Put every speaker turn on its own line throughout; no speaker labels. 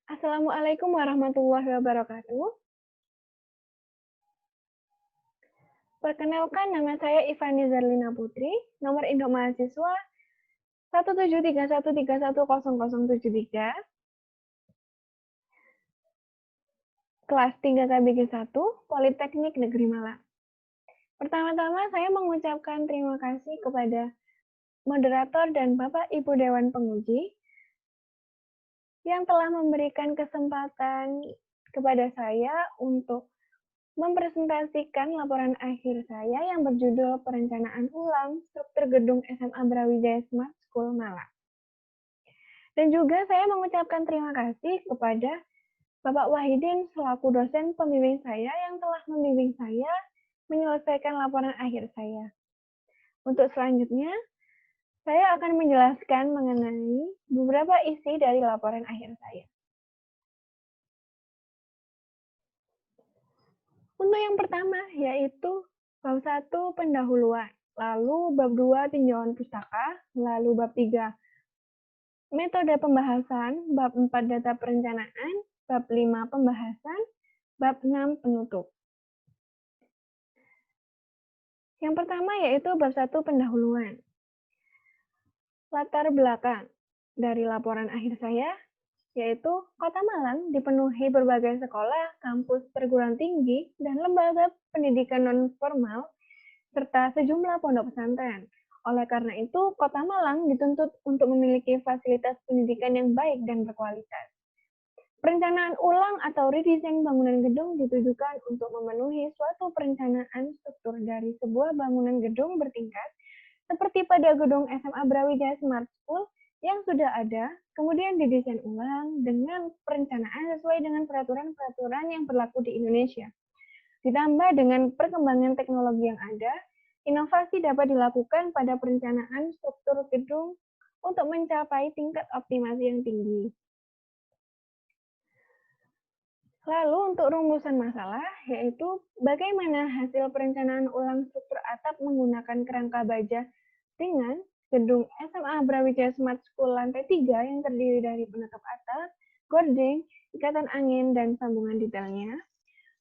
Assalamualaikum warahmatullahi wabarakatuh. Perkenalkan nama saya Ivani Zerlina Putri, nomor induk mahasiswa 17313131003, kelas 3 KBG 1, Politeknik Negeri Malang. Pertama-tama saya mengucapkan terima kasih kepada moderator dan Bapak Ibu Dewan Penguji yang telah memberikan kesempatan kepada saya untuk mempresentasikan laporan akhir saya yang berjudul Perencanaan Ulang Struktur Gedung SMA Brawijaya Smart School Malang. Dan juga saya mengucapkan terima kasih kepada Bapak Wahidin selaku dosen pembimbing saya yang telah membimbing saya menyelesaikan laporan akhir saya. Untuk selanjutnya, saya akan menjelaskan mengenai beberapa isi dari laporan akhir saya. Untuk yang pertama, yaitu bab 1 pendahuluan, lalu bab 2 tinjauan pustaka, lalu bab 3 metode pembahasan, bab 4 data perencanaan, bab 5 pembahasan, bab 6 penutup. Yang pertama yaitu bab 1 pendahuluan. Latar belakang dari laporan akhir saya yaitu Kota Malang dipenuhi berbagai sekolah, kampus perguruan tinggi, dan lembaga pendidikan non-formal, serta sejumlah pondok pesantren. Oleh karena itu, Kota Malang dituntut untuk memiliki fasilitas pendidikan yang baik dan berkualitas. Perencanaan ulang atau redesign bangunan gedung ditujukan untuk memenuhi suatu perencanaan struktur dari sebuah bangunan gedung bertingkat, seperti pada gedung SMA Brawijaya Smart School yang sudah ada, kemudian didesain ulang dengan perencanaan sesuai dengan peraturan-peraturan yang berlaku di Indonesia. Ditambah dengan perkembangan teknologi yang ada, inovasi dapat dilakukan pada perencanaan struktur gedung untuk mencapai tingkat optimasi yang tinggi. Lalu untuk rumusan masalah, yaitu bagaimana hasil perencanaan ulang struktur atap menggunakan kerangka baja ringan gedung SMA Brawijaya Smart School lantai 3 yang terdiri dari penutup atap, gording, ikatan angin, dan sambungan detailnya.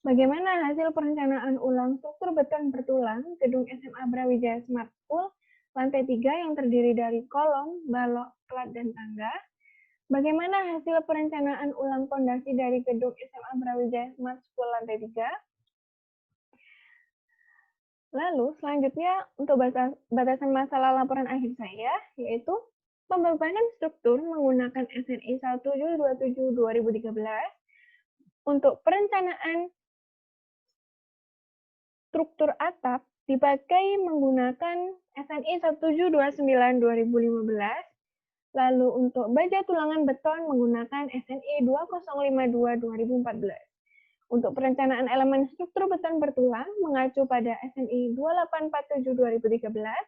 Bagaimana hasil perencanaan ulang struktur beton bertulang gedung SMA Brawijaya Smart School lantai 3 yang terdiri dari kolom, balok, plat, dan tangga. Bagaimana hasil perencanaan ulang fondasi dari gedung SMA Brawijaya Smart School lantai 3? Lalu selanjutnya untuk batasan masalah laporan akhir saya, yaitu pembebanan struktur menggunakan SNI 1727/2013 untuk perencanaan struktur atap dipakai menggunakan SNI 1729/2015. Lalu untuk baja tulangan beton menggunakan SNI 2052/2014. Untuk perencanaan elemen struktur beton bertulang mengacu pada SNI 2847/2013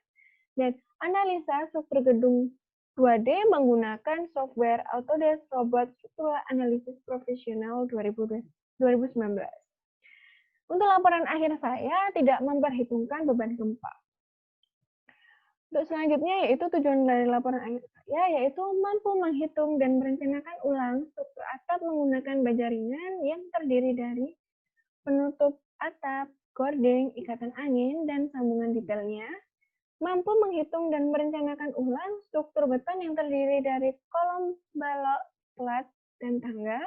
dan analisa struktur gedung 2D menggunakan software Autodesk Robot Structural Analysis Professional 2019. Untuk laporan akhir saya tidak memperhitungkan beban gempa. Untuk selanjutnya yaitu tujuan dari laporan akhir saya yaitu mampu menghitung dan merencanakan ulang struktur atap menggunakan baja ringan yang terdiri dari penutup atap, gording, ikatan angin, dan sambungan detailnya. Mampu menghitung dan merencanakan ulang struktur beton yang terdiri dari kolom, balok, plat, dan tangga.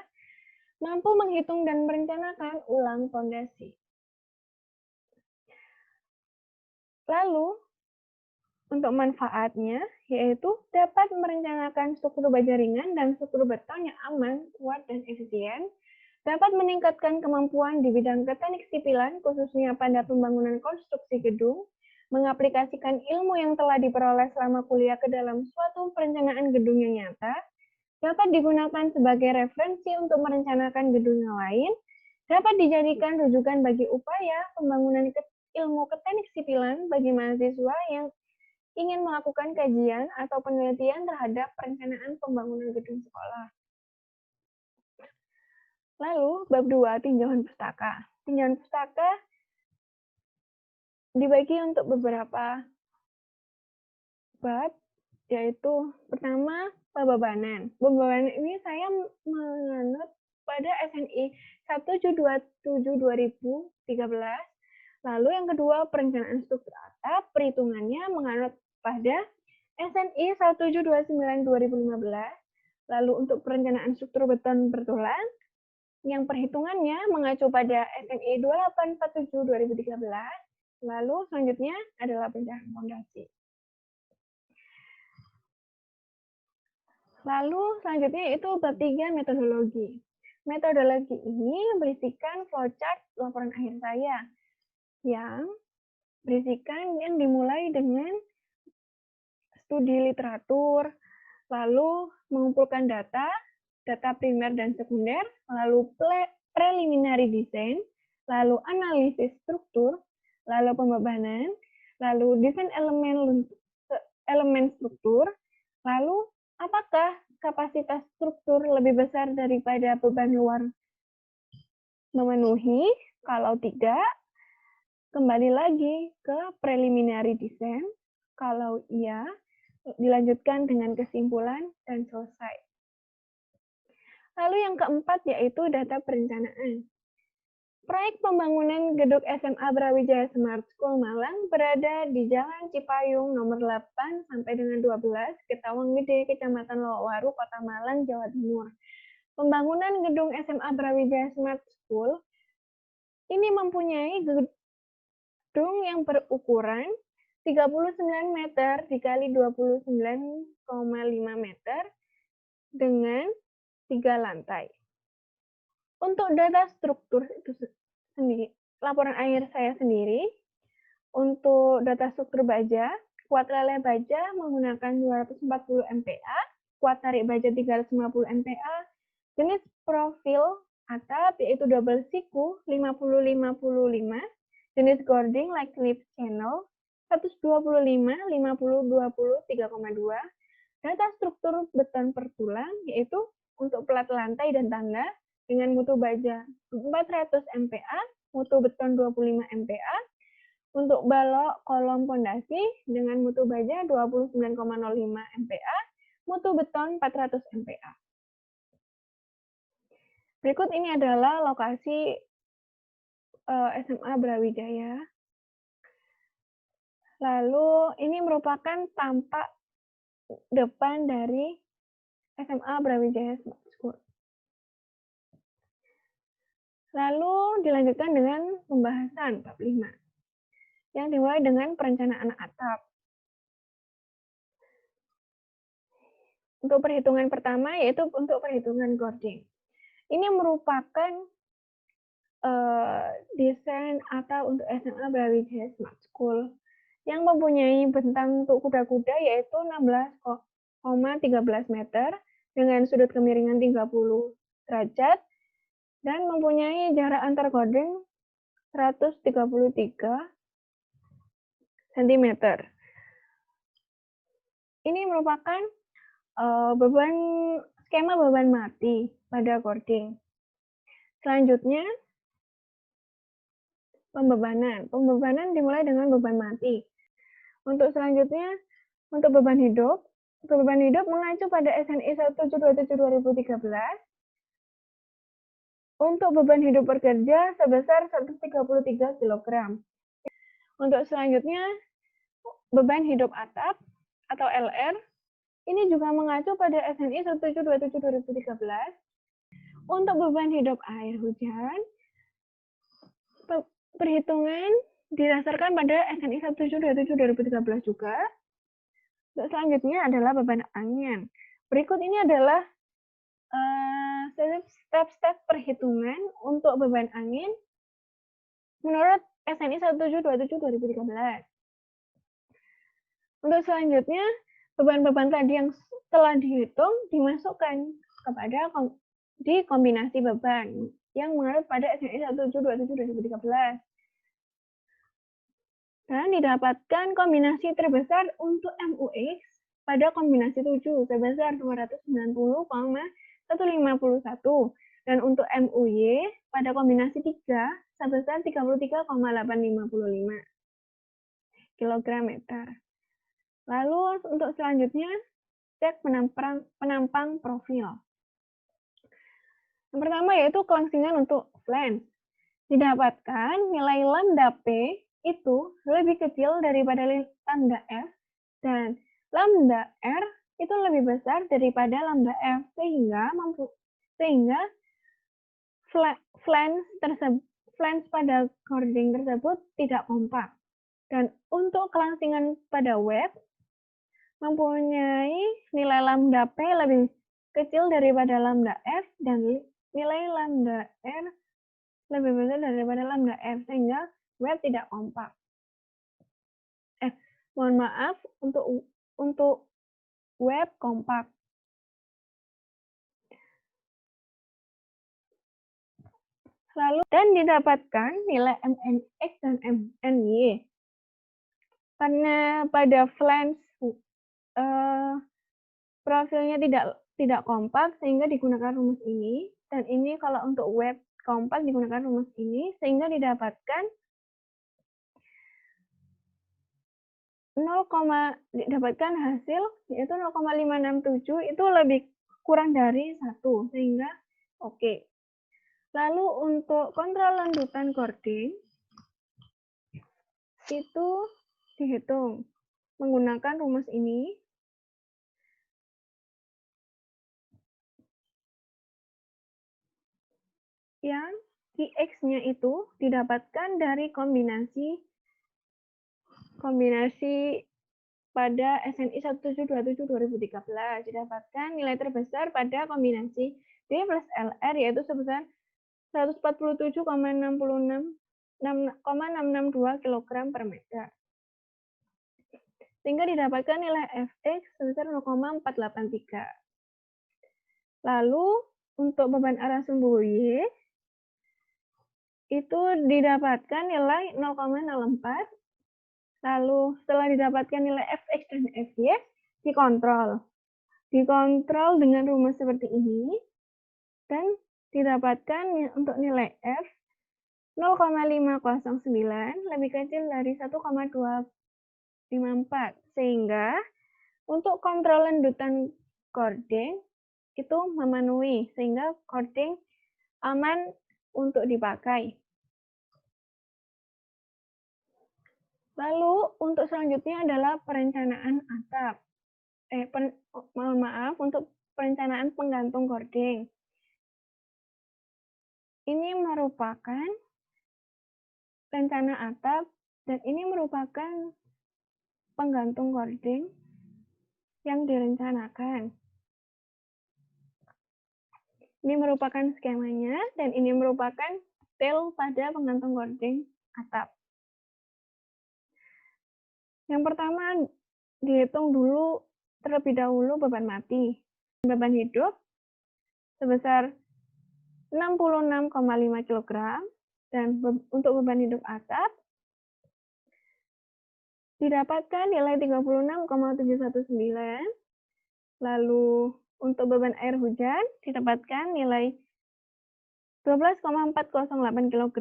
Mampu menghitung dan merencanakan ulang fondasi. Lalu, untuk manfaatnya, yaitu dapat merencanakan struktur baja ringan dan struktur beton yang aman, kuat, dan efisien, dapat meningkatkan kemampuan di bidang teknik sipilan, khususnya pada pembangunan konstruksi gedung, mengaplikasikan ilmu yang telah diperoleh selama kuliah ke dalam suatu perencanaan gedung yang nyata, dapat digunakan sebagai referensi untuk merencanakan gedung yang lain, dapat dijadikan rujukan bagi upaya pembangunan ilmu teknik sipilan bagi mahasiswa yang ingin melakukan kajian atau penelitian terhadap perencanaan pembangunan gedung sekolah. Lalu, bab 2, tinjauan pustaka. Tinjauan pustaka dibagi untuk beberapa bab, yaitu pertama, Pembebanan. Pembebanan ini saya menganut pada SNI 1727/2013. Lalu yang kedua, perencanaan struktur atap, perhitungannya menganut pada SNI 1729/2015. Lalu untuk perencanaan struktur beton bertulang, yang perhitungannya mengacu pada SNI 2847/2013. Lalu selanjutnya adalah perencanaan fondasi. Lalu selanjutnya itu bab 3 metodologi. Metodologi ini berisikan flowchart laporan akhir saya yang berisikan yang dimulai dengan studi literatur, lalu mengumpulkan data primer dan sekunder, lalu preliminary design, lalu analisis struktur, lalu pembebanan, lalu desain elemen struktur, lalu apakah kapasitas struktur lebih besar daripada beban luar memenuhi? Kalau tidak, kembali lagi ke preliminary design. Kalau iya, dilanjutkan dengan kesimpulan dan selesai. Lalu yang keempat yaitu data perencanaan. Proyek pembangunan gedung SMA Brawijaya Smart School Malang berada di Jalan Cipayung nomor 8 sampai dengan 12, Ketawang Gede, Kecamatan Lowaru, Kota Malang, Jawa Timur. Pembangunan gedung SMA Brawijaya Smart School ini mempunyai gedung yang berukuran 39 meter dikali 29,5 meter dengan 3 lantai. Untuk data struktur itu sendiri, laporan akhir saya sendiri, untuk data struktur baja, kuat leleh baja menggunakan 240 MPa, kuat tarik baja 350 MPa, jenis profil atap yaitu double siku 50-55, jenis gording like lip channel 125, 50, 20, 3,2, data struktur beton per tulang yaitu untuk plat lantai dan tangga dengan mutu baja 400 MPa, mutu beton 25 MPa, untuk balok kolom pondasi dengan mutu baja 29,05 MPa, mutu beton 400 MPa. Berikut ini adalah lokasi SMA Brawijaya. Lalu ini merupakan tampak depan dari SMA Brawijaya Smart School. Lalu dilanjutkan dengan pembahasan bab 5 yang dimulai dengan perencanaan atap. Untuk perhitungan pertama yaitu untuk perhitungan gording. Ini merupakan desain atap untuk SMA Brawijaya Smart School yang mempunyai bentang untuk kuda-kuda yaitu 16,13 meter dengan sudut kemiringan 30 derajat dan mempunyai jarak antar gording 133 cm. Ini merupakan skema beban mati pada gording. Selanjutnya, pembebanan. Pembebanan dimulai dengan beban mati. Untuk selanjutnya, untuk beban hidup mengacu pada SNI 1727/2013. Untuk beban hidup pekerja sebesar 133 kg. Untuk selanjutnya, beban hidup atap atau LR, ini juga mengacu pada SNI 1727/2013. Untuk beban hidup air hujan, perhitungan didasarkan pada SNI 1727/2013 juga. Untuk selanjutnya adalah beban angin. Berikut ini adalah step-step perhitungan untuk beban angin menurut SNI 1727/2013. Untuk selanjutnya, beban-beban tadi yang telah dihitung dimasukkan kepada di kombinasi beban yang menurut pada SNI 1727/2013. Dan didapatkan kombinasi terbesar untuk MUX pada kombinasi 7 sebesar 290,151 dan untuk MUY pada kombinasi 3 sebesar 33,855 kg meter. Lalu untuk selanjutnya cek penampang profil. Yang pertama yaitu kelangsingan untuk flange. Didapatkan nilai lambda P itu lebih kecil daripada lambda F dan lambda R itu lebih besar daripada lambda F sehingga flange pada coding tersebut tidak kompak. Dan untuk kelangsingan pada web mempunyai nilai lambda P lebih kecil daripada lambda F dan nilai lambda R lebih besar daripada lambda F sehingga web tidak kompak. Mohon maaf, untuk web kompak. Lalu dan didapatkan nilai MNX dan MNY. Karena pada flange profilnya tidak kompak sehingga digunakan rumus ini, dan ini kalau untuk web kompak digunakan rumus ini sehingga didapatkan hasil yaitu 0,567 itu lebih kurang dari 1 sehingga oke. Lalu untuk kontrol lanjutan coding itu dihitung menggunakan rumus ini. Yang Ix-nya itu didapatkan dari kombinasi pada SNI 1727-2013. Didapatkan nilai terbesar pada kombinasi D plus LR yaitu sebesar 147,662 kg per meter. Sehingga didapatkan nilai Fx sebesar 0,483. Lalu untuk beban arah sumbu Y itu didapatkan nilai 0,04. Lalu setelah didapatkan nilai Fx dan Fy dikontrol. Dikontrol dengan rumus seperti ini dan didapatkan untuk nilai F 0,509 lebih kecil dari 1,254 sehingga untuk kontrol lanjutan coding itu memenuhi sehingga coding aman untuk dipakai. Lalu untuk selanjutnya adalah perencanaan atap. Untuk perencanaan penggantung coding. Ini merupakan rencana atap dan ini merupakan penggantung coding yang direncanakan. Ini merupakan skemanya dan ini merupakan detail pada penggantung coding atap. Yang pertama dihitung dulu terlebih dahulu beban mati. Beban hidup sebesar 66,5 kg dan untuk beban hidup atap didapatkan nilai 36,719. Lalu untuk beban air hujan didapatkan nilai 12,408 kg,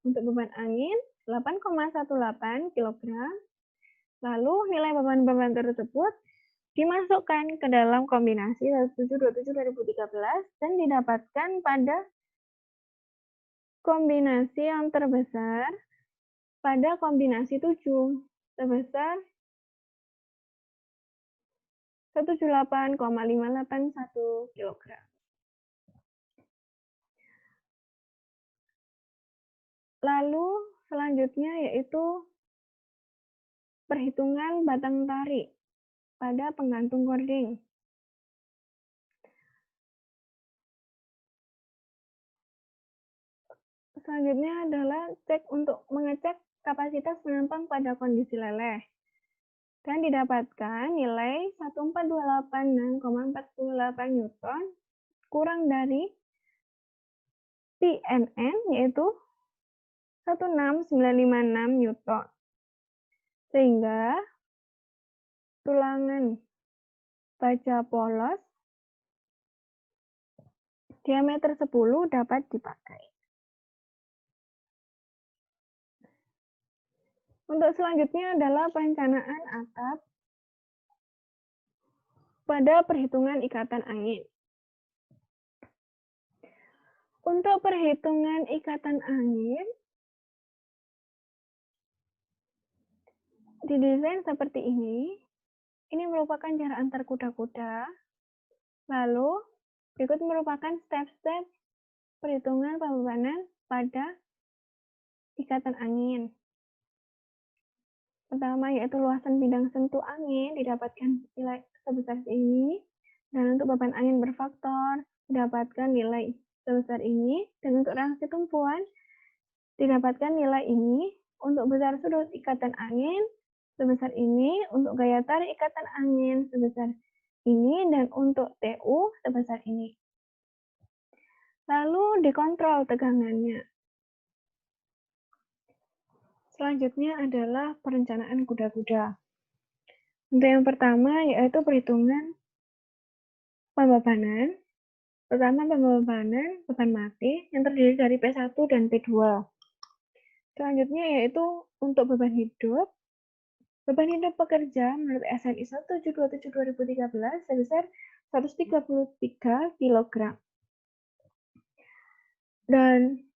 untuk beban angin 8,18 kg. Lalu nilai beban-beban tersebut dimasukkan ke dalam kombinasi 1727-2013 dan didapatkan pada kombinasi yang terbesar pada kombinasi 7 sebesar 178,581 kg. Lalu selanjutnya yaitu perhitungan batang tarik pada penggantung coding. Selanjutnya adalah mengecek kapasitas penampang pada kondisi leleh. Dan didapatkan nilai 1428,48 Newton kurang dari PNN yaitu 16956 Newton. Sehingga tulangan baja polos diameter 10 dapat dipakai. Untuk selanjutnya adalah perencanaan atap pada perhitungan ikatan angin. Untuk perhitungan ikatan angin, didesain seperti ini. Ini merupakan jarak antar kuda-kuda. Lalu, berikut merupakan step-step perhitungan pembebanan pada ikatan angin. Pertama yaitu luasan bidang sentuh angin didapatkan nilai sebesar ini, dan untuk beban angin berfaktor didapatkan nilai sebesar ini, dan untuk reaksi tumpuan didapatkan nilai ini. Untuk besar sudut ikatan angin sebesar ini, untuk gaya tarik ikatan angin sebesar ini, dan untuk TU sebesar ini. Lalu dikontrol tegangannya. Selanjutnya adalah perencanaan kuda-kuda. Untuk yang pertama yaitu perhitungan pembebanan. Pertama, pembebanan beban mati yang terdiri dari P1 dan P2. Selanjutnya yaitu untuk beban hidup. Beban hidup pekerja menurut SNI 1727/2013 sebesar 133 kg. Dan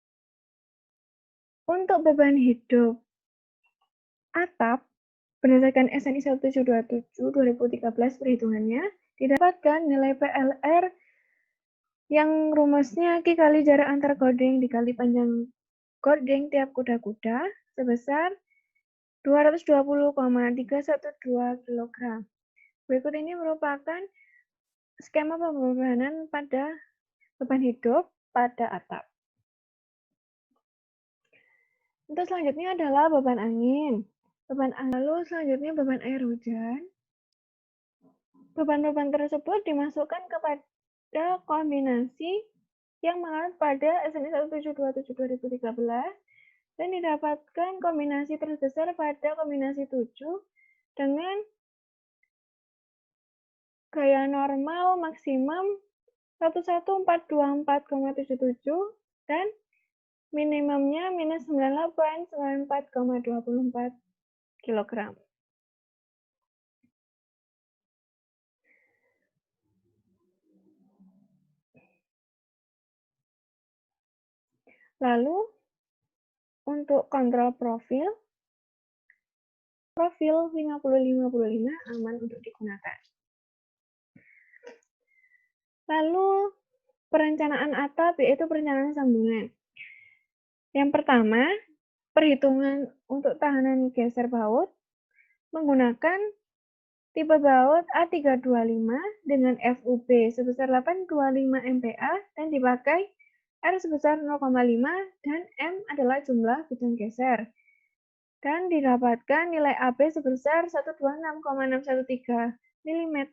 untuk beban hidup atap, berdasarkan SNI 1727/2013 perhitungannya, didapatkan nilai PLR yang rumusnya Q kali jarak antar gording dikali panjang gording tiap kuda-kuda sebesar 220,312 kg. Berikut ini merupakan skema pembebanan pada beban hidup pada atap. Untuk selanjutnya adalah beban angin. Lalu selanjutnya beban air hujan. Beban-beban tersebut dimasukkan kepada kombinasi yang mengarah pada SNI 1727/2013 dan didapatkan kombinasi terbesar pada kombinasi 7 dengan gaya normal maksimum 11424,77 dan minimumnya minus 9894,24 kg. Lalu, untuk kontrol profil 50-55 aman untuk digunakan. Lalu, perencanaan atap yaitu perencanaan sambungan. Yang pertama, perhitungan untuk tahanan geser baut menggunakan tipe baut A325 dengan FUB sebesar 825 MPa dan dipakai R sebesar 0,5 dan M adalah jumlah bidang geser. Dan didapatkan nilai AB sebesar 126,613 mm².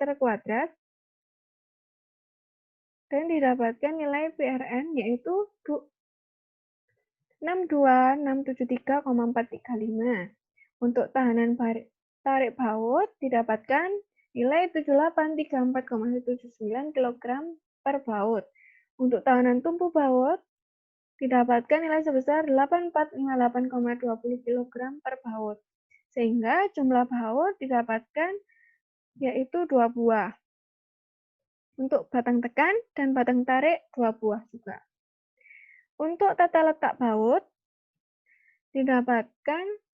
Dan didapatkan nilai PRN yaitu 62673,435. Untuk tahanan tarik baut didapatkan nilai 7834,179 kg per baut. Untuk tahanan tumpu baut didapatkan nilai sebesar 8458,20 kg per baut. Sehingga jumlah baut didapatkan yaitu 2 buah. Untuk batang tekan dan batang tarik 2 buah juga. Untuk tata letak baut didapatkan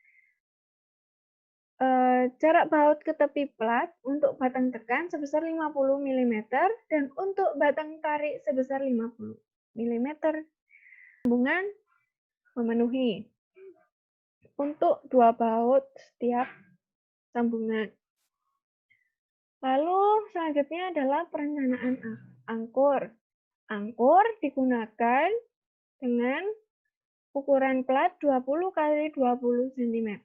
jarak baut ke tepi plat untuk batang tekan sebesar 50 mm dan untuk batang tarik sebesar 50 mm. Sambungan memenuhi untuk 2 baut setiap sambungan. Lalu selanjutnya adalah perencanaan angkur. Angkur digunakan dengan ukuran plat 20 x 20 cm.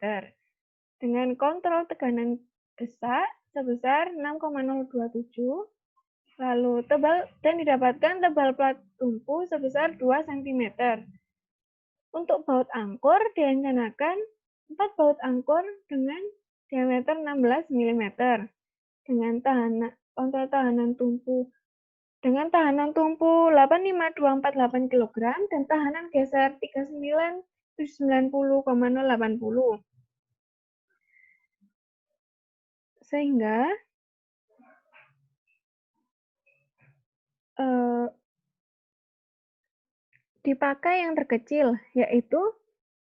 Dengan kontrol teganan desak sebesar 6,027, lalu tebal dan didapatkan tebal plat tumpu sebesar 2 cm. Untuk baut angkur direncanakan 4 baut angkur dengan diameter 16 mm dengan kontrol tahanan tumpu dengan tahanan tumpu 85248 kg dan tahanan geser 39790,080. Sehingga dipakai yang terkecil, yaitu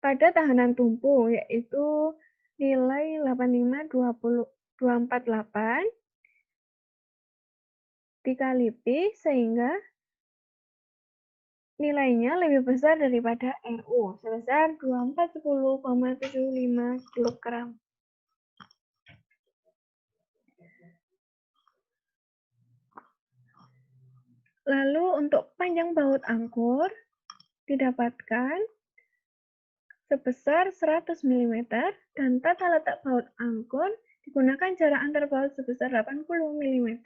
pada tahanan tumpu, yaitu nilai 85248 dikali Pi, sehingga nilainya lebih besar daripada RU, sebesar 2410,75 kg. Lalu untuk panjang baut angkur didapatkan sebesar 100 mm dan tata letak baut angkur digunakan jarak antar baut sebesar 80 mm.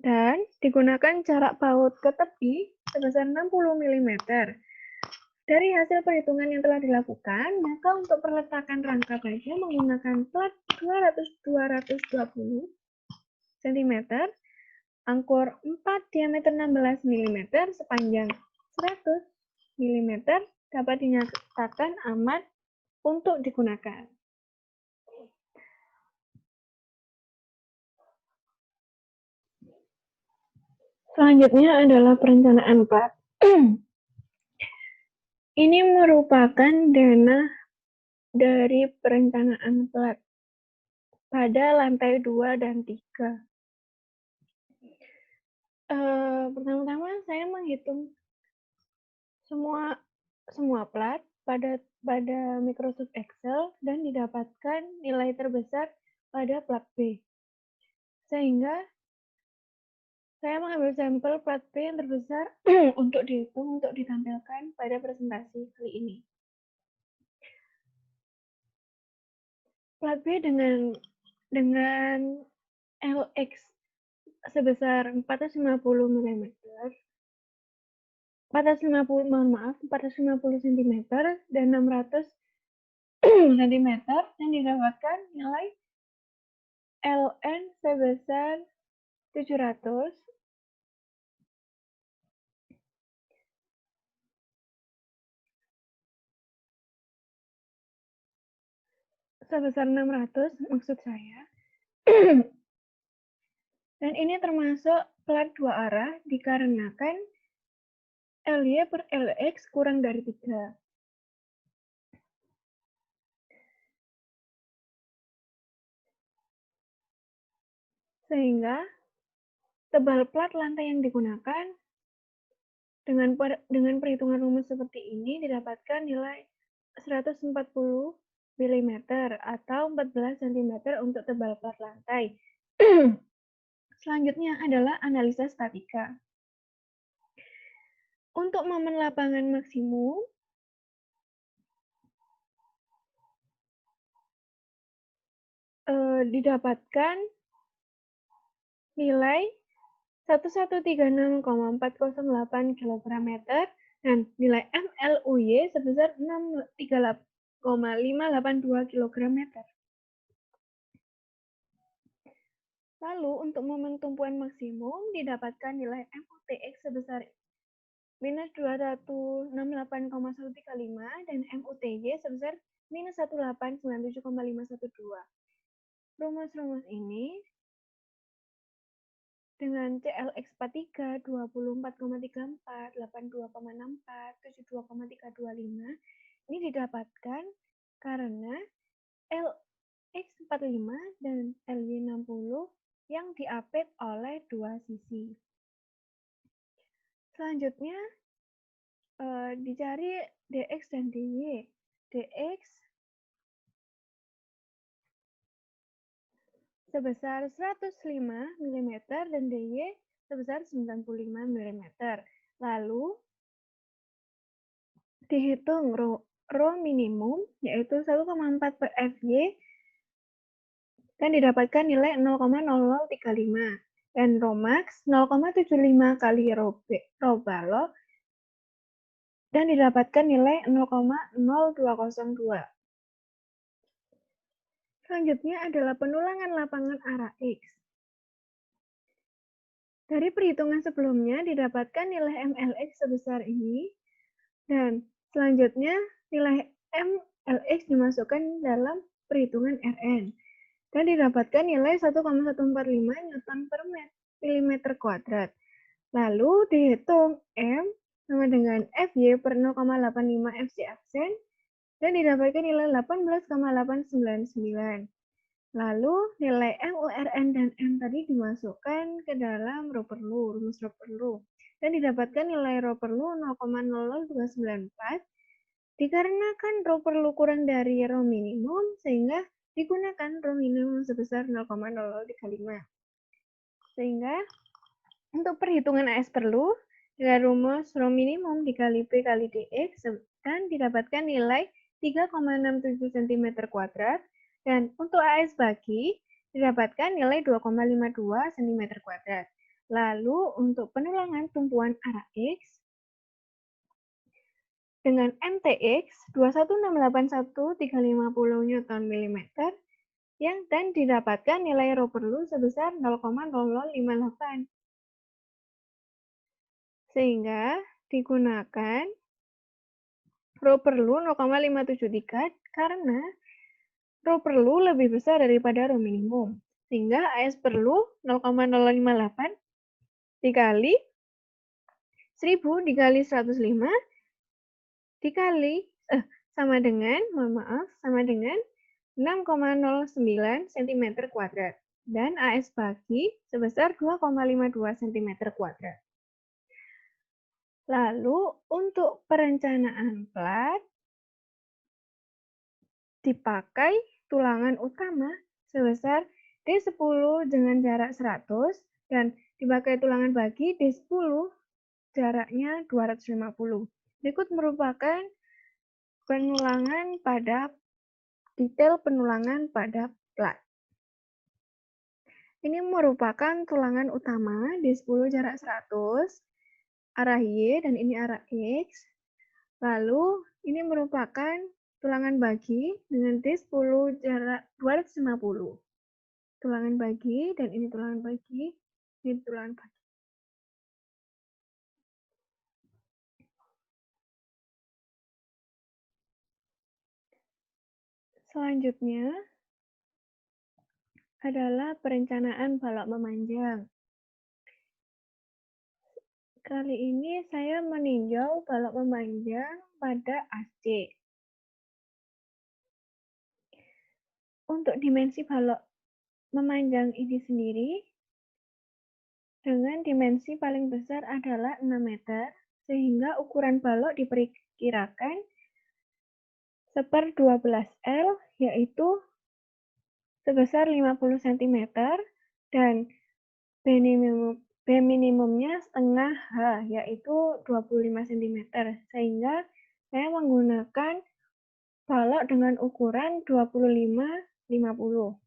Dan digunakan jarak baut ke tepi sebesar 60 mm. Dari hasil perhitungan yang telah dilakukan, maka untuk perletakan rangka baja menggunakan plat 220 cm, angkor 4 diameter 16 mm, sepanjang 100 mm dapat dinyatakan aman untuk digunakan. Selanjutnya adalah perencanaan plat. Ini merupakan dana dari perencanaan plat pada lantai 2 dan 3. Pertama-tama saya menghitung semua plat pada Microsoft Excel dan didapatkan nilai terbesar pada plat B. Sehingga saya mengambil sampel plat B yang terbesar untuk dihitung untuk ditampilkan pada presentasi kali ini. Plat B dengan LX sebesar 450 mm, 450 cm dan 600 cm dan didapatkan nilai LN sebesar 700 sebesar 600 maksud saya. Dan ini termasuk plat dua arah dikarenakan LY per LX kurang dari 3. Sehingga tebal plat lantai yang digunakan dengan perhitungan rumus seperti ini didapatkan nilai 140 mm atau 14 cm untuk tebal plat lantai. Selanjutnya adalah analisa statika. Untuk momen lapangan maksimum, didapatkan nilai 1136,408 kg/meter dan nilai MLUY sebesar 638,582 kg/meter. Lalu untuk momen tumpuan maksimum didapatkan nilai MUTX sebesar minus 268,135 dan MUTY sebesar minus 1897,512. Rumus-rumus ini dengan CLX43 24,34, 82,64, 72,325 ini didapatkan karena LX45 dan LY60 yang diapit oleh dua sisi. Selanjutnya dicari DX dan DY. DX sebesar 105 mm dan DY sebesar 95 mm. Lalu dihitung rho minimum yaitu 1,4 per FY dan didapatkan nilai 0,0035 dan rho max 0,75 kali rho balok dan didapatkan nilai 0,0202. Selanjutnya adalah penulangan lapangan arah X. Dari perhitungan sebelumnya didapatkan nilai MLX sebesar ini dan selanjutnya nilai MLX dimasukkan dalam perhitungan RN. dan didapatkan nilai 1,145 Newton per milimeter kuadrat. Lalu dihitung M sama dengan FY per 0,85 FC absen dan didapatkan nilai 18,899. Lalu nilai MURN dan M tadi dimasukkan ke dalam rho per lu, rumus rho per lu, dan didapatkan nilai rho per lu 0,00294. Dikarenakan rho per lu kurang dari rho minimum, sehingga digunakan rho minimum sebesar 0,0035. Sehingga untuk perhitungan AS per lu, dengan rumus rho minimum dikali P kali DX, dan didapatkan nilai 3,67 cm kuadrat, dan untuk AS bagi didapatkan nilai 2,52 cm kuadrat. Lalu untuk penulangan tumpuan arah X dengan MTX 21681,350 Newton mm dan didapatkan nilai rho per lu sebesar 0,0058. Sehingga digunakan rho per lu 0,573 karena rho per lu lebih besar daripada rho minimum. Sehingga AS per lu 0,058 dikali 1000 dikali 105 dikali sama dengan 6,09 cm kuadrat. Dan AS bagi sebesar 2,52 cm kuadrat. Lalu untuk perencanaan plat dipakai tulangan utama sebesar D10 dengan jarak 100 dan dipakai tulangan bagi D10 jaraknya 250. Berikut merupakan detail penulangan pada plat. Ini merupakan tulangan utama D10 jarak 100, arah Y dan ini arah X. Lalu ini merupakan tulangan bagi dengan D10 jarak 250. Tulangan bagi dan ini tulangan bagi, ini tulangan bagi. Selanjutnya adalah perencanaan balok memanjang. Kali ini saya meninjau balok memanjang pada AC. Untuk dimensi balok memanjang ini sendiri, dengan dimensi paling besar adalah 6 meter, sehingga ukuran balok diperkirakan 1/12L, yaitu sebesar 50 cm, dan B minimumnya setengah H, yaitu 25 cm, sehingga saya menggunakan balok dengan ukuran 25-50.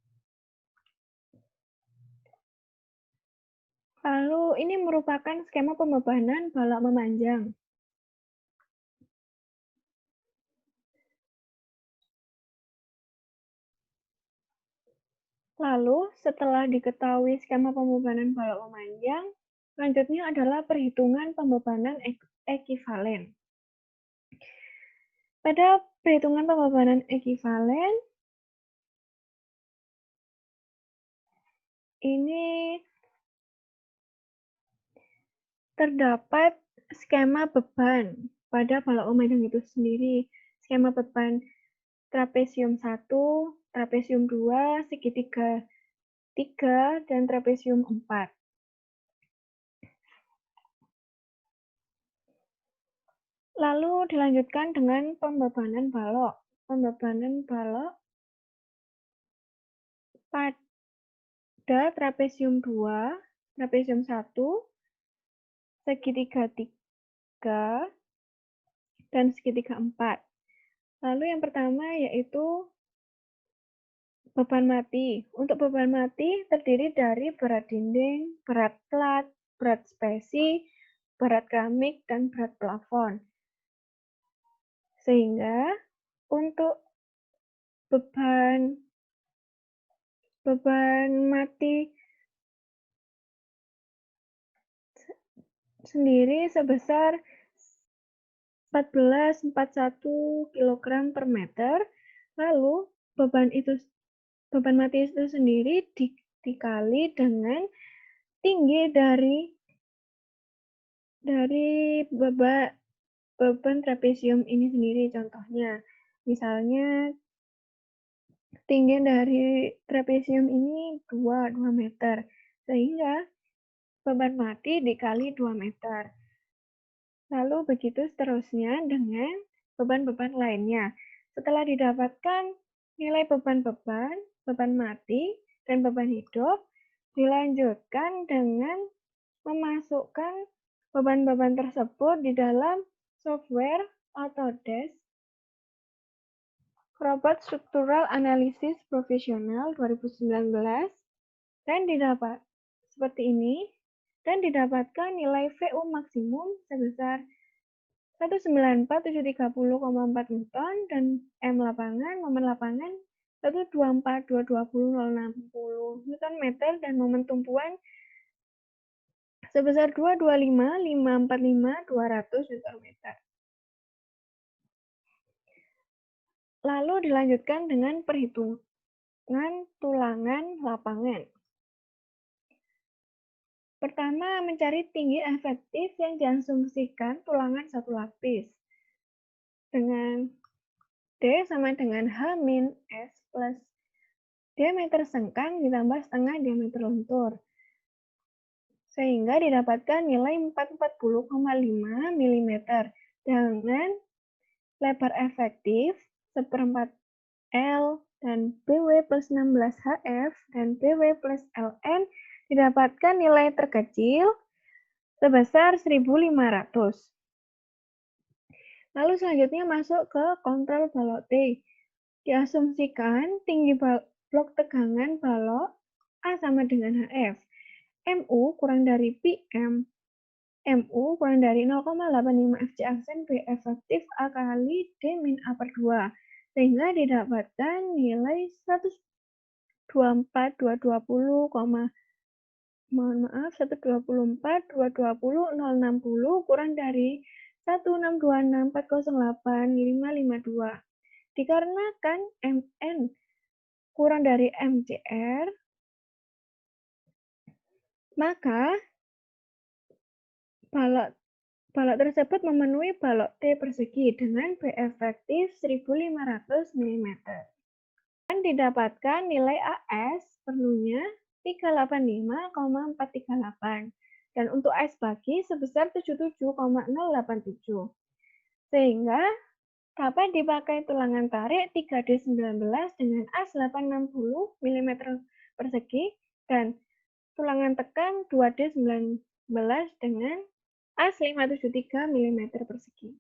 Lalu ini merupakan skema pembebanan balok memanjang. Lalu setelah diketahui skema pembebanan balok memanjang, selanjutnya adalah perhitungan pembebanan ekivalen. Pada perhitungan pembebanan ekivalen, ini terdapat skema beban pada balok memanjang itu sendiri. Skema beban trapesium 1, trapesium 2, segitiga 3, dan trapesium 4. Lalu dilanjutkan dengan pembebanan balok. Pembebanan balok pada trapesium 2, trapesium 1, segitiga 3, dan segitiga 4. Lalu yang pertama yaitu beban mati. Untuk beban mati terdiri dari berat dinding, berat plat, berat spesi, berat keramik, dan berat plafon. Sehingga untuk beban mati sendiri sebesar 1441 kg per meter. Lalu beban itu beban mati itu sendiri dikali dengan tinggi dari beban trapesium ini sendiri. Contohnya, misalnya tinggi dari trapesium ini 2 meter, sehingga beban mati dikali 2 meter. Lalu begitu seterusnya dengan beban-beban lainnya. Setelah didapatkan nilai beban-beban, beban mati, dan beban hidup, dilanjutkan dengan memasukkan beban-beban tersebut di dalam software Autodesk Robot Structural Analysis Professional 2019 dan didapat seperti ini dan didapatkan nilai VU maksimum sebesar 194.730,4 Newton dan M lapangan, momen lapangan 124.220.060 Newton meter dan momen tumpuan sebesar 225.545.200 Newton meter. Lalu dilanjutkan dengan perhitungan tulangan lapangan. Pertama, mencari tinggi efektif yang diasumsikan tulangan satu lapis. Dengan D sama dengan H min S plus diameter sengkang ditambah setengah diameter lentur. Sehingga didapatkan nilai 440,5 mm dengan lebar efektif seperempat L dan BW plus 16 HF dan BW plus LN didapatkan nilai terkecil sebesar 1.500. Lalu selanjutnya masuk ke kontrol balok T. Diasumsikan tinggi blok tegangan balok A sama dengan HF. MU kurang dari PM. MU kurang dari 0,85 FC aksen B efektif A kali D min A per 2. Sehingga didapatkan nilai 124.220,060 kurang dari 1626408,552. Dikarenakan MN kurang dari MCR, maka balok tersebut memenuhi balok T persegi dengan B efektif 1.500 mm. Dan didapatkan nilai AS perlunya 385,438 dan untuk AS bagi sebesar 77,087. Sehingga dapat dipakai tulangan tarik 3D19 dengan AS 860 mm persegi dan tulangan tekan 2D19 dengan AS 573 mm persegi.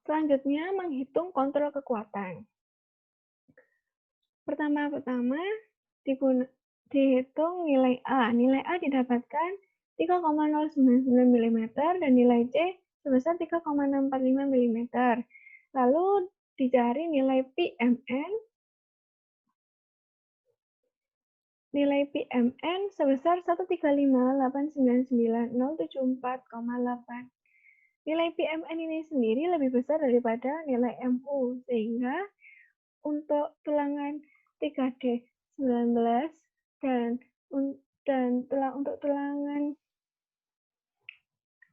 Selanjutnya, menghitung kontrol kekuatan. Pertama-tama dihitung nilai A. Nilai A didapatkan 3,099 mm dan nilai C sebesar 3,645 mm. Lalu dicari nilai PMN. Nilai PMN sebesar 135.899.074,8. Nilai PMN ini sendiri lebih besar daripada nilai MU, sehingga untuk tulangan 3D19 dan untuk tulangan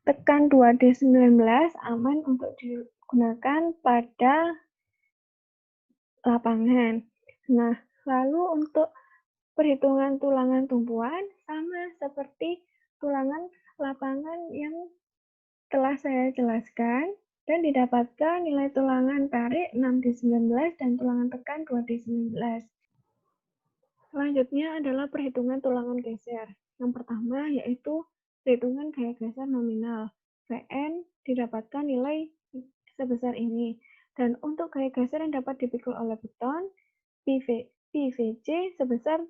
tekan 2D19 aman untuk digunakan pada lapangan. Nah, lalu untuk perhitungan tulangan tumpuan sama seperti tulangan lapangan yang telah saya jelaskan dan didapatkan nilai tulangan tarik 6D19 dan tulangan tekan 2D19. Selanjutnya adalah perhitungan tulangan geser. Yang pertama yaitu perhitungan gaya geser nominal. Vn didapatkan nilai sebesar ini. Dan untuk gaya geser yang dapat dipikul oleh beton, PVC sebesar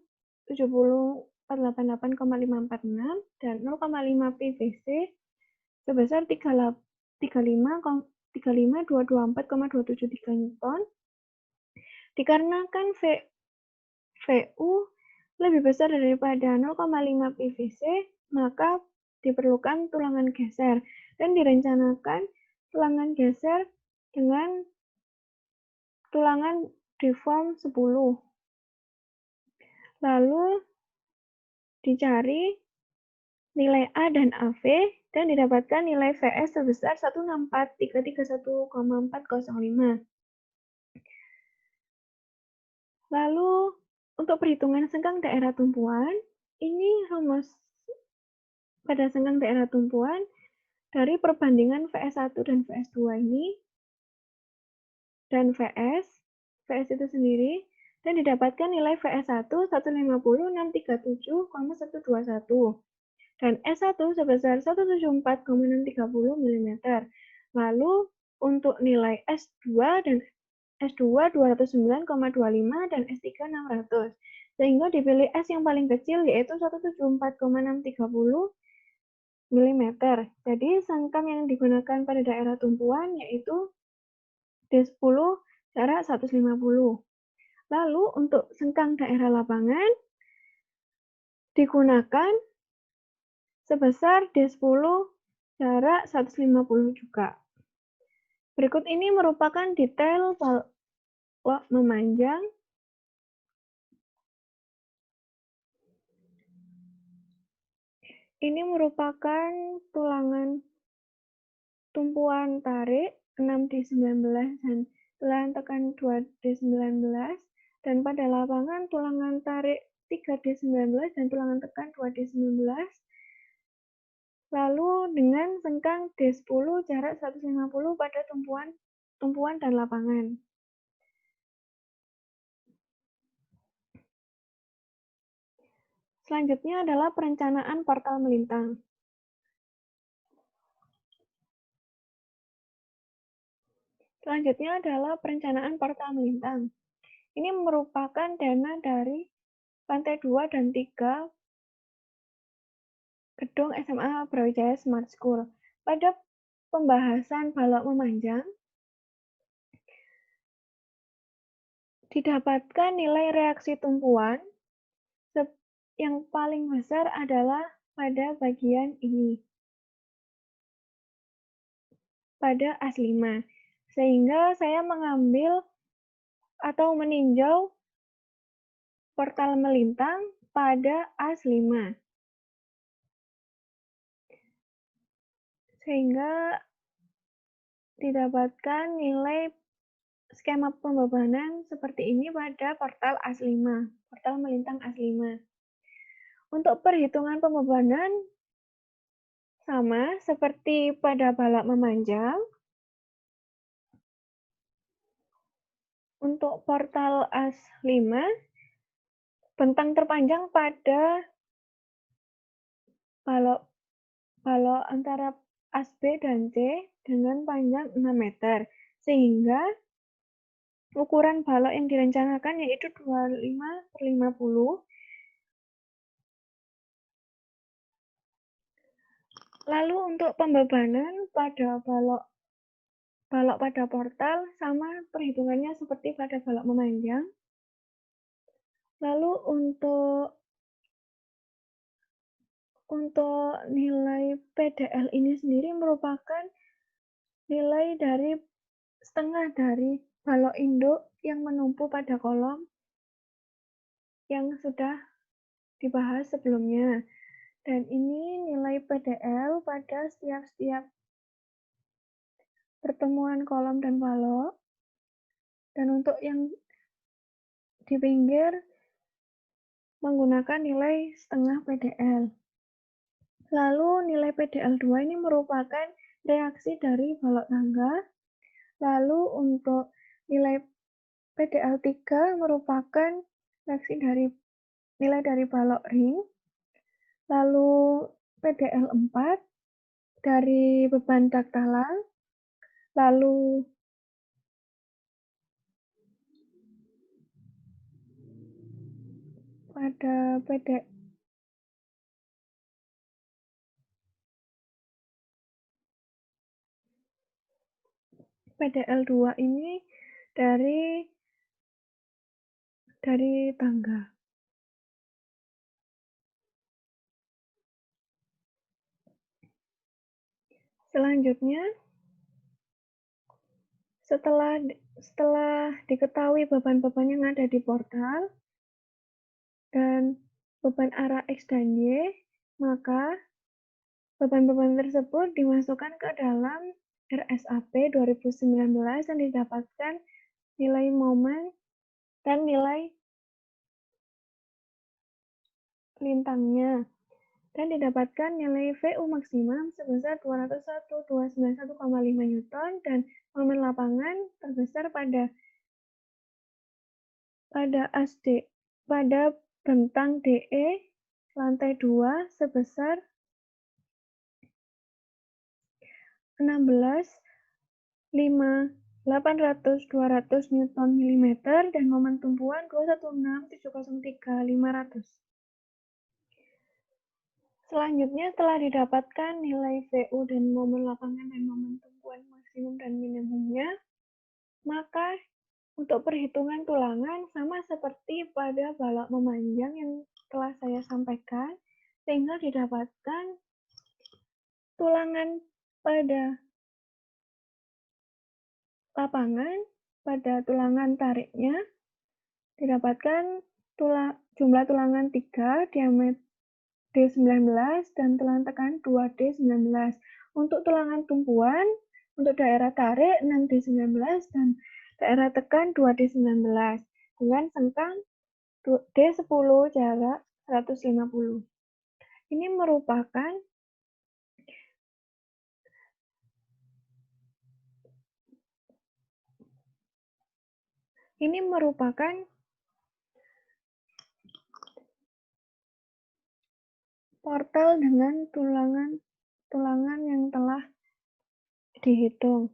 70.488,546 dan 0,5 PVC sebesar 35.224,273 Newton. Dikarenakan VU lebih besar daripada 0,5 PVC, maka diperlukan tulangan geser dan direncanakan tulangan geser dengan tulangan di form 10. Lalu dicari nilai A dan AV dan didapatkan nilai VS sebesar 164.331,405. Lalu untuk perhitungan sengkang daerah tumpuan, ini rumus pada sengkang daerah tumpuan dari perbandingan VS1 dan VS2 ini dan VS itu sendiri, dan didapatkan nilai VS1 150.637,121 dan S1 sebesar 174,630 mm. Lalu untuk nilai S2 dan S2 209,25 dan S3 600. Sehingga dipilih S yang paling kecil yaitu 174,630 mm. Jadi sengkang yang digunakan pada daerah tumpuan yaitu D10 jarak 150. Lalu untuk sengkang daerah lapangan digunakan sebesar D10 jarak 150 juga. Berikut ini merupakan detail balok memanjang. Ini merupakan tulangan tumpuan tarik 6D19 dan tulangan tekan 2D19 dan pada lapangan tulangan tarik 3D19 dan tulangan tekan 2D19. Lalu dengan sengkang D10 jarak 150 pada tumpuan dan lapangan. Selanjutnya adalah perencanaan portal melintang. Selanjutnya adalah perencanaan portal melintang. Ini merupakan dana dari lantai 2 dan 3 gedung SMA Brawijaya Smart School. Pada pembahasan balok memanjang, didapatkan nilai reaksi tumpuan yang paling besar adalah pada bagian ini, pada AS5. Sehingga saya mengambil atau meninjau portal melintang pada AS5. Sehingga didapatkan nilai skema pembebanan seperti ini pada portal AS5, portal melintang AS5. Untuk perhitungan pembebanan sama seperti pada balok memanjang. Untuk portal AS5, bentang terpanjang pada balok antara AS B dan C dengan panjang 6 meter. Sehingga ukuran balok yang direncanakan yaitu 25/50. Lalu untuk pembebanan pada balok pada portal sama perhitungannya seperti pada balok memanjang. Lalu untuk nilai PDL ini sendiri merupakan nilai dari setengah dari balok induk yang menumpu pada kolom yang sudah dibahas sebelumnya. Dan ini nilai PDL pada setiap pertemuan kolom dan balok. Dan untuk yang di pinggir menggunakan nilai setengah PDL. Lalu nilai PDL2 ini merupakan reaksi dari balok tangga. Lalu untuk nilai PDL3 merupakan reaksi dari nilai dari balok ring. Lalu PDL4 dari beban daktalan. Lalu pada PDL2 ini dari tangga. Setelah diketahui beban-beban yang ada di portal dan beban arah X dan Y, maka beban-beban tersebut dimasukkan ke dalam RSAP 2019 dan didapatkan nilai momen dan nilai lintangnya. Dan didapatkan nilai VU maksimum sebesar 201.291,5 Newton dan momen lapangan terbesar pada bentang DE lantai 2 sebesar 16.500/800/200 Newton milimeter dan momen tumpuan 216.703/500. Selanjutnya, setelah didapatkan nilai VU dan momen lapangan dan momen tumpuan maksimum dan minimumnya, maka untuk perhitungan tulangan sama seperti pada balok memanjang yang telah saya sampaikan, sehingga didapatkan tulangan pada lapangan, pada tulangan tariknya, didapatkan jumlah tulangan 3, diameter D19 dan tulangan tekan 2D19. Untuk tulangan tumpuan, untuk daerah tarik 6D19 dan daerah tekan 2D19 dengan sengkang D10 jarak 150. Ini merupakan portal dengan tulangan yang telah dihitung.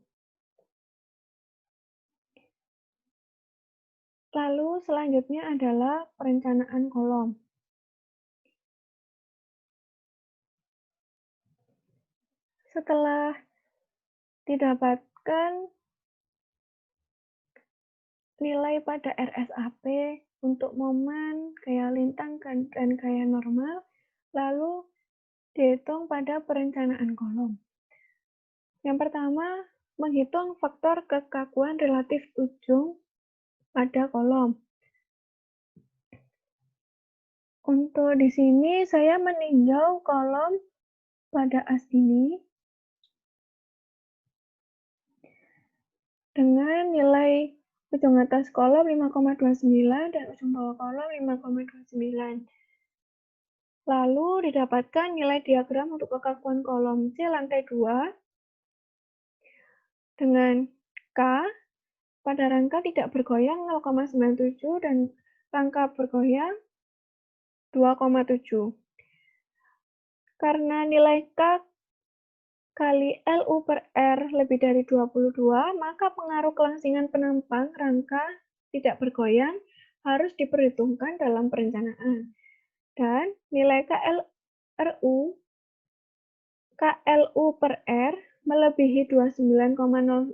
Lalu selanjutnya adalah perencanaan kolom. Setelah didapatkan nilai pada RSAP untuk momen, gaya lintang, dan gaya normal, lalu dihitung pada perencanaan kolom. Yang pertama, menghitung faktor kekakuan relatif ujung pada kolom. Untuk di sini saya meninjau kolom pada as ini dengan nilai ujung atas kolom 5,29 dan ujung bawah kolom 5,29. Lalu didapatkan nilai diagram untuk kekakuan kolom C lantai 2 dengan K pada rangka tidak bergoyang 0,97 dan rangka bergoyang 2,7. Karena nilai K kali LU per R lebih dari 22, maka pengaruh kelangsingan penempang rangka tidak bergoyang harus diperhitungkan dalam perencanaan. Dan nilai KLU per R melebihi 29,057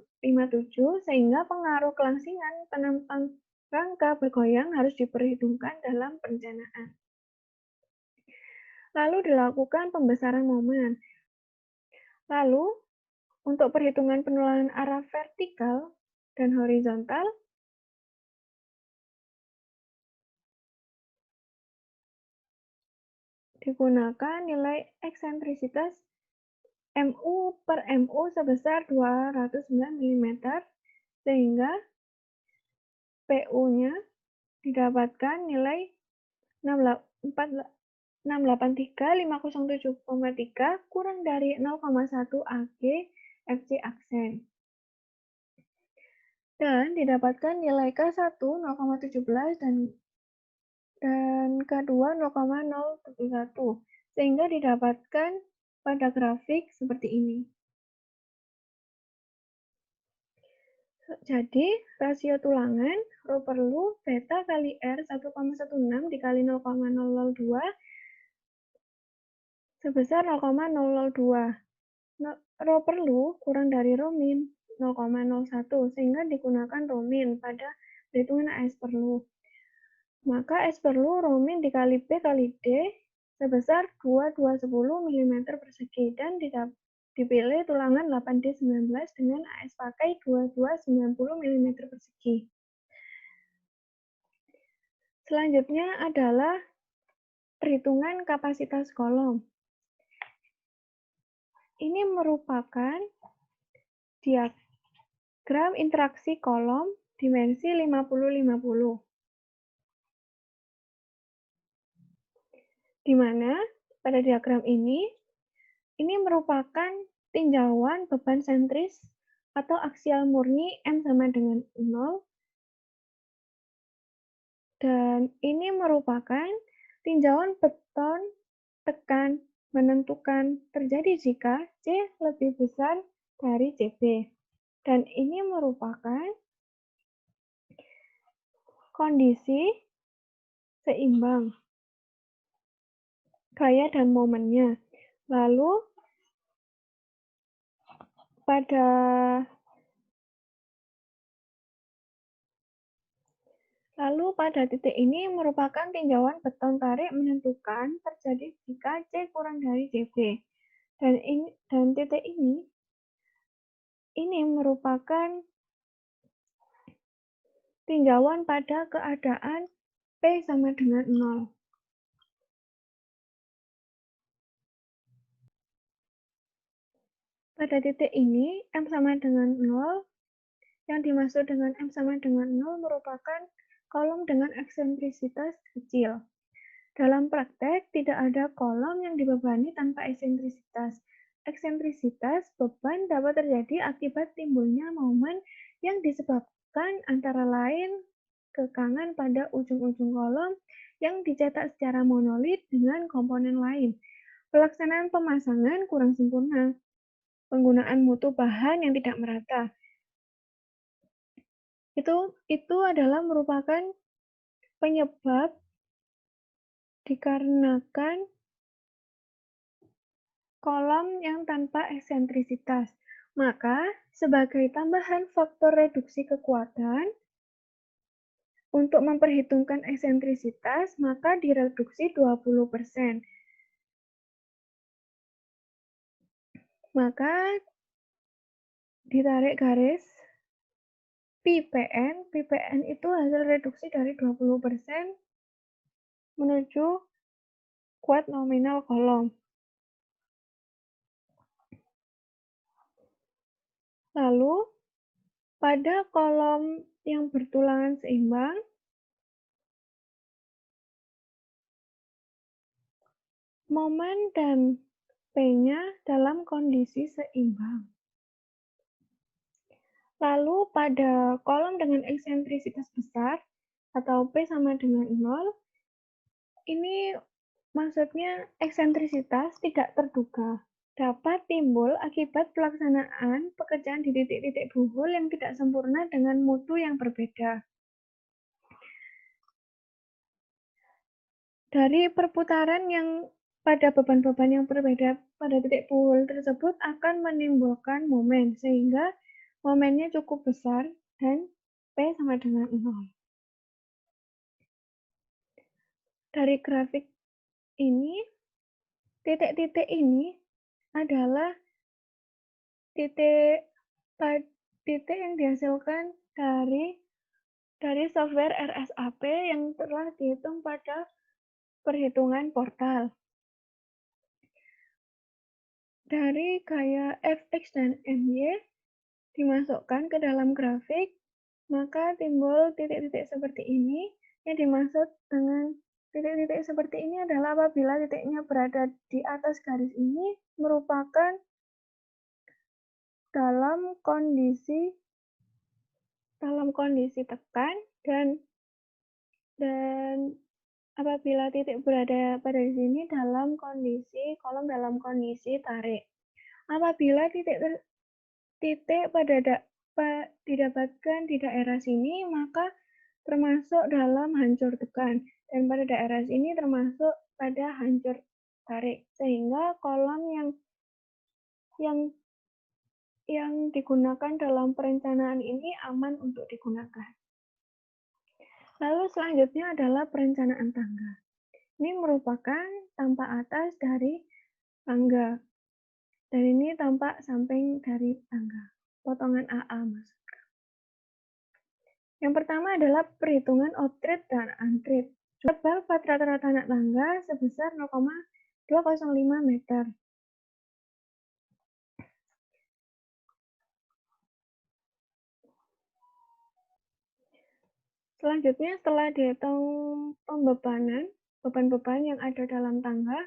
sehingga pengaruh kelangsingan penempang rangka bergoyang harus diperhitungkan dalam perencanaan. Lalu dilakukan pembesaran momen. Lalu, untuk perhitungan penulangan arah vertikal dan horizontal, digunakan nilai eksentrisitas MU per MU sebesar 209 mm, sehingga PU-nya didapatkan nilai 683.507,3 kurang dari 0,1 Ag FC aksen. Dan didapatkan nilai K1 0,17 dan K2 0,071, sehingga didapatkan pada grafik seperti ini. Jadi, rasio tulangan rho per Lu beta kali R 1,16 dikali 0,002 sebesar 0,002. Rho per Lu kurang dari rho min 0,01, sehingga digunakan rho min pada perhitungan AS per Lu. Maka S per Lu rho min dikali B kali D sebesar 2210 mm persegi dan Dipilih tulangan 8D19 dengan AS pakai 2290 mm persegi. Selanjutnya adalah perhitungan kapasitas kolom. Ini merupakan diagram interaksi kolom dimensi 50-50. Di mana pada diagram ini merupakan tinjauan beban sentris atau aksial murni M sama dengan 0. Dan ini merupakan tinjauan beton tekan menentukan terjadi jika C lebih besar dari CB. Dan ini merupakan kondisi seimbang gaya dan momennya. Lalu pada titik ini merupakan tinjauan beton tarik menentukan terjadi jika C kurang dari CB. Dan titik ini merupakan tinjauan pada keadaan P sama dengan 0. Pada titik ini, M sama dengan 0. Yang dimaksud dengan M sama dengan 0 merupakan kolom dengan eksentrisitas kecil. Dalam praktek, tidak ada kolom yang dibebani tanpa eksentrisitas. Eksentrisitas beban dapat terjadi akibat timbulnya momen yang disebabkan antara lain kekangan pada ujung-ujung kolom yang dicetak secara monolit dengan komponen lain. Pelaksanaan pemasangan kurang sempurna. Penggunaan mutu bahan yang tidak merata. Itu adalah merupakan penyebab dikarenakan kolom yang tanpa eksentrisitas. Maka, sebagai tambahan faktor reduksi kekuatan, untuk memperhitungkan eksentrisitas, maka direduksi 20%. Maka, ditarik garis PPN. PPN itu hasil reduksi dari 20% menuju kuat nominal kolom. Lalu, pada kolom yang bertulangan seimbang, momen dan P-nya dalam kondisi seimbang. Lalu pada kolom dengan eksentrisitas besar, atau P sama dengan 0, ini maksudnya eksentrisitas tidak terduga. Dapat timbul akibat pelaksanaan pekerjaan di titik-titik buhul yang tidak sempurna dengan mutu yang berbeda. Dari perputaran yang pada beban-beban yang berbeda pada titik buhul tersebut akan menimbulkan momen, sehingga momennya cukup besar dan P sama dengan 0. Dari grafik ini, titik-titik ini adalah titik yang dihasilkan dari software RSAP yang telah dihitung pada perhitungan portal. Dari gaya Fx dan My dimasukkan ke dalam grafik, maka timbul titik-titik seperti ini. Yang dimaksud dengan titik-titik seperti ini adalah apabila titiknya berada di atas garis ini merupakan dalam kondisi tekan, dan apabila titik berada pada di sini dalam kondisi kolom dalam kondisi tarik. Apabila titik didapatkan di daerah sini, maka termasuk dalam hancur tekan, dan pada daerah sini termasuk pada hancur tarik, sehingga kolom yang digunakan dalam perencanaan ini aman untuk digunakan. Lalu selanjutnya adalah perencanaan tangga. Ini merupakan tampak atas dari tangga. Dan ini tampak samping dari tangga, potongan AA maksudnya. Yang pertama adalah perhitungan outreach dan untreach. Tebal plat rata-rata anak tangga sebesar 0,205 meter. Selanjutnya, setelah dihitung pembebanan, beban-beban yang ada dalam tangga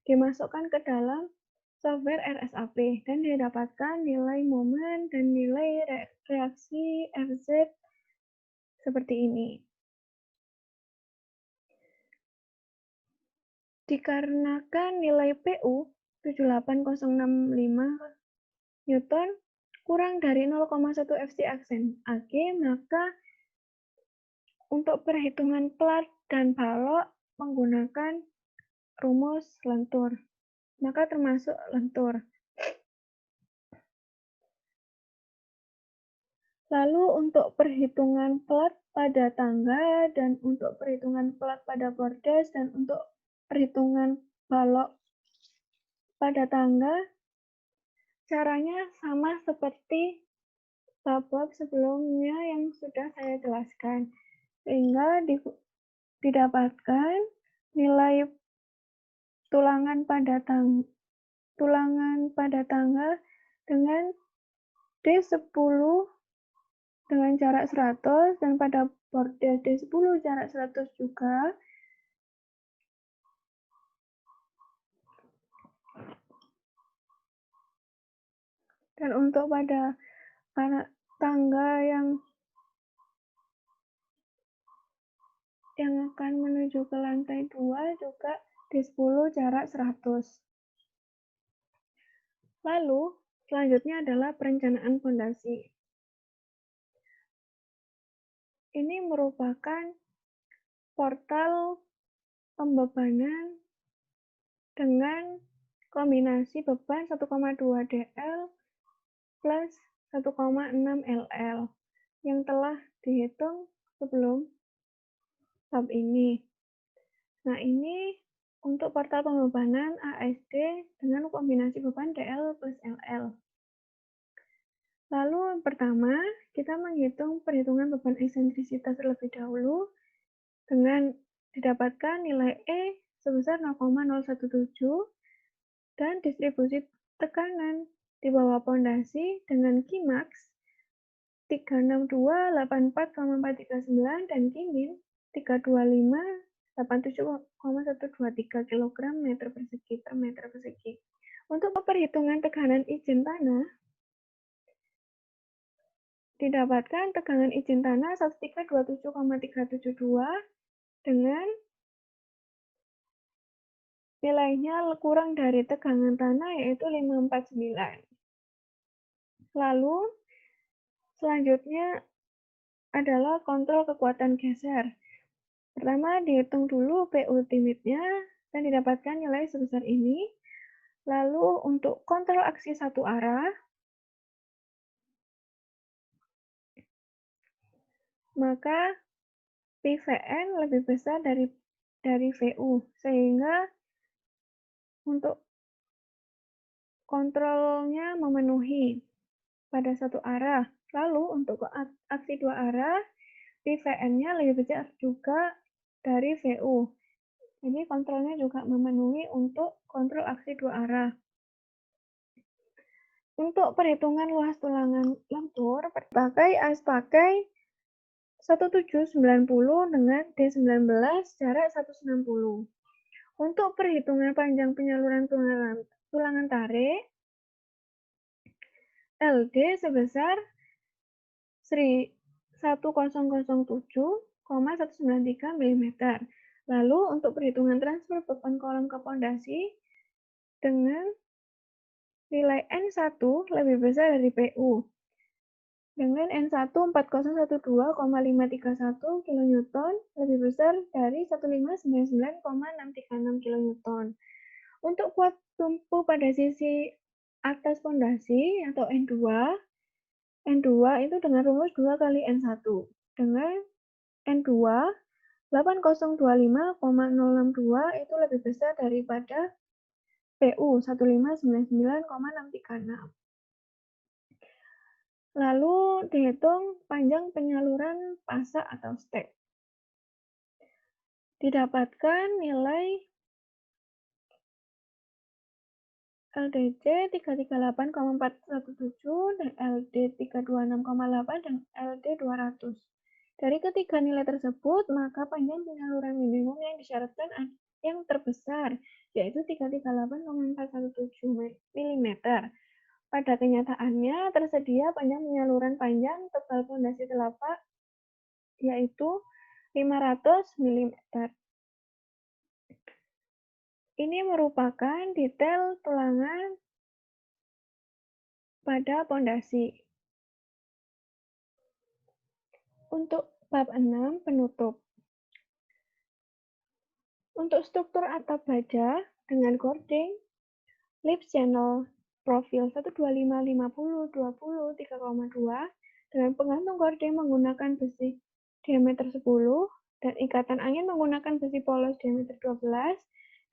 dimasukkan ke dalam software RSAP dan didapatkan nilai momen dan nilai reaksi FZ seperti ini. Dikarenakan nilai PU 78065 Newton kurang dari 0,1 FC aksen AG, maka untuk perhitungan plat dan balok menggunakan rumus lentur. Maka termasuk lentur. Lalu untuk perhitungan plat pada tangga dan untuk perhitungan plat pada bordes dan untuk perhitungan balok pada tangga, caranya sama seperti bab sebelumnya yang sudah saya jelaskan. Sehingga didapatkan nilai tulangan pada tangga dengan D10 dengan jarak 100 dan pada bordes D10 jarak 100 juga. Dan untuk pada tangga yang akan menuju ke lantai 2 juga D10 jarak 100. Lalu selanjutnya adalah perencanaan fondasi. Ini merupakan portal pembebanan dengan kombinasi beban 1,2 DL plus 1,6 LL yang telah dihitung sebelum bab ini. Nah, ini untuk portal pembebanan ASD dengan kombinasi beban DL plus LL. Lalu yang pertama, kita menghitung perhitungan beban eksentrisitas terlebih dahulu dengan didapatkan nilai E sebesar 0,017 dan distribusi tekanan di bawah pondasi dengan Kimax 36284,439 dan Kimin 32587,123 kg meter persegi per meter persegi. Untuk perhitungan tekanan izin tanah, didapatkan tegangan izin tanah 1327,372 dengan nilainya kurang dari tegangan tanah yaitu 549. Lalu selanjutnya adalah kontrol kekuatan geser. Pertama dihitung dulu P ultimate-nya dan didapatkan nilai sebesar ini. Lalu untuk kontrol aksi satu arah, maka PVN lebih besar dari VU, sehingga untuk kontrolnya memenuhi pada satu arah. Lalu untuk aksi dua arah, PVN-nya lebih besar juga dari VU. Jadi kontrolnya juga memenuhi untuk kontrol aksi dua arah. Untuk perhitungan luas tulangan lentur, pakai 1790 dengan D19 jarak 160. Untuk perhitungan panjang penyaluran tulangan tarik, LD sebesar 1007,193 mm. Lalu untuk perhitungan transfer beban kolom ke pondasi dengan nilai N1 lebih besar dari PU. Dengan N1 4012,531 kN lebih besar dari 1599,636 kN. Untuk kuat tumpu pada sisi atas pondasi atau N2 itu dengan rumus 2 kali N1 dengan N2 8025,062 itu lebih besar daripada PU 1599,636. Lalu dihitung panjang penyaluran pasa atau stek. Didapatkan nilai LDC 338,417 dan LD 326,8 dan LD 200. Dari ketiga nilai tersebut, maka panjang penyaluran minimum yang disyaratkan yang terbesar, yaitu 338,417 mm. Pada kenyataannya, tersedia panjang penyaluran panjang tebal fondasi telapak, yaitu 500 mm. Ini merupakan detail tulangan pada pondasi. Untuk bab 6, penutup. Untuk struktur atap baja dengan gording, lips channel profil 125 50 20 3,2 dengan penggantung gording menggunakan besi diameter 10 dan ikatan angin menggunakan besi polos diameter 12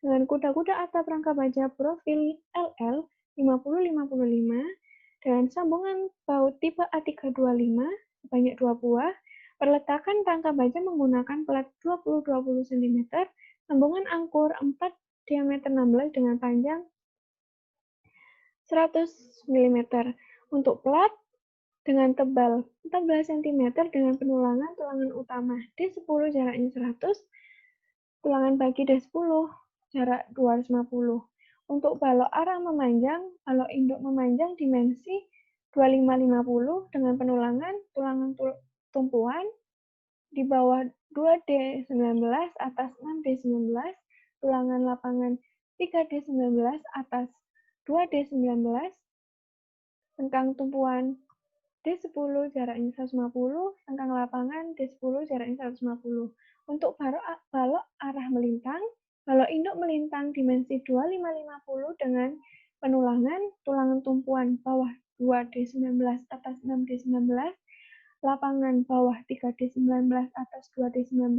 dengan kuda-kuda atap rangka baja profil LL 50-55 dengan sambungan baut tipe A325 sebanyak 2 buah, perletakan rangka baja menggunakan plat 20-20 cm, sambungan angkur 4 diameter 16 dengan panjang 100 mm. Untuk plat dengan tebal 14 cm dengan penulangan tulangan utama D10 jaraknya 100, tulangan bagi D10 jarak 250. Untuk balok arah memanjang, balok induk memanjang dimensi 2550 dengan penulangan tulangan tumpuan di bawah 2D19 atas 6D19, tulangan lapangan 3D19 atas 2D19, sengkang tumpuan D10 jaraknya 150, sengkang lapangan D10 jaraknya 150. Untuk balok arah melintang, balok induk melintang dimensi 2550 dengan penulangan tulangan tumpuan bawah 2D19 atas 6D19, lapangan bawah 3D19 atas 2D19,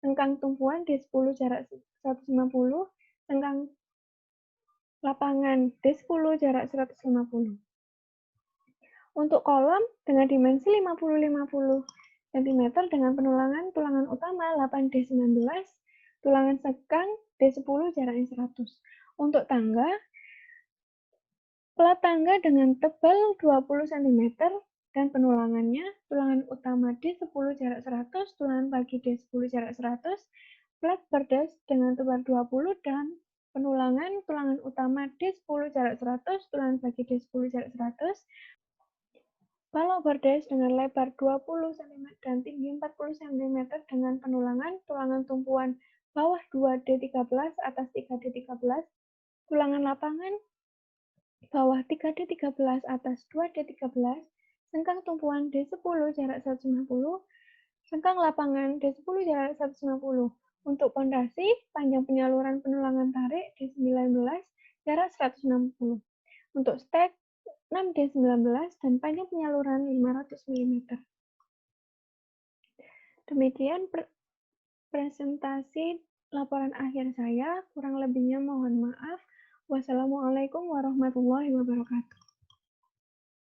sengkang tumpuan D10 jarak 150, sengkang lapangan D10 jarak 150. Untuk kolom dengan dimensi 50-50 cm dengan penulangan tulangan utama 8D19, tulangan sengkang D10 jaraknya 100. Untuk tangga, plat tangga dengan tebal 20 cm dan penulangannya, tulangan utama D10 jarak 100, tulangan bagi D10 jarak 100, plat berdes dengan tebal 20 dan penulangan tulangan utama D10 jarak 100, tulangan bagi D10 jarak 100, balok berdes dengan lebar 20 cm dan tinggi 40 cm dengan penulangan tulangan tumpuan bawah 2D13 atas 3D13, tulangan lapangan bawah 3D13 atas 2D13, sengkang tumpuan D10 jarak 150, sengkang lapangan D10 jarak 150. Untuk pondasi, panjang penyaluran penulangan tarik D19 jarak 160. Untuk stek 6D19 dan panjang penyaluran 500 mm. Demikian presentasi laporan akhir saya, kurang lebihnya mohon maaf. Wassalamualaikum warahmatullahi wabarakatuh.